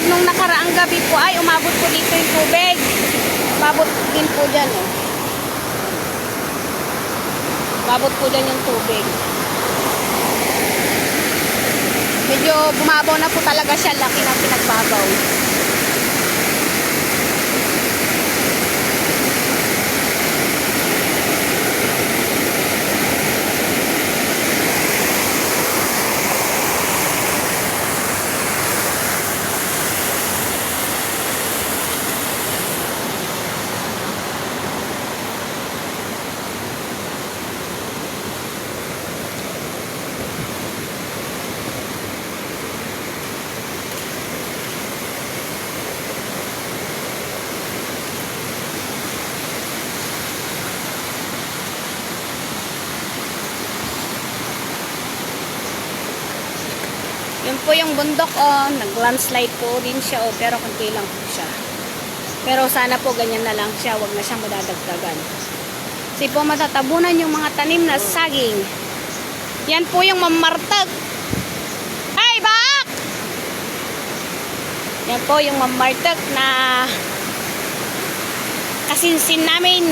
nung nakaraang gabi po ay umabot po dito yung tubig. Umabot din po dyan, oh. Umabot po dyan yung tubig. Medyo bumabaw na po talaga siya. Laki na pinagbabaw. Yun po yung bundok, oh. Nag-landslide po din siya, oh. Pero kunti lang po siya. Pero sana po ganyan na lang siya. Huwag na siyang madadagdagan. Kasi po matatabunan yung mga tanim na saging. Yan po yung mamartag. Ay, bak! Yan po yung mamartag na kasinsin namin.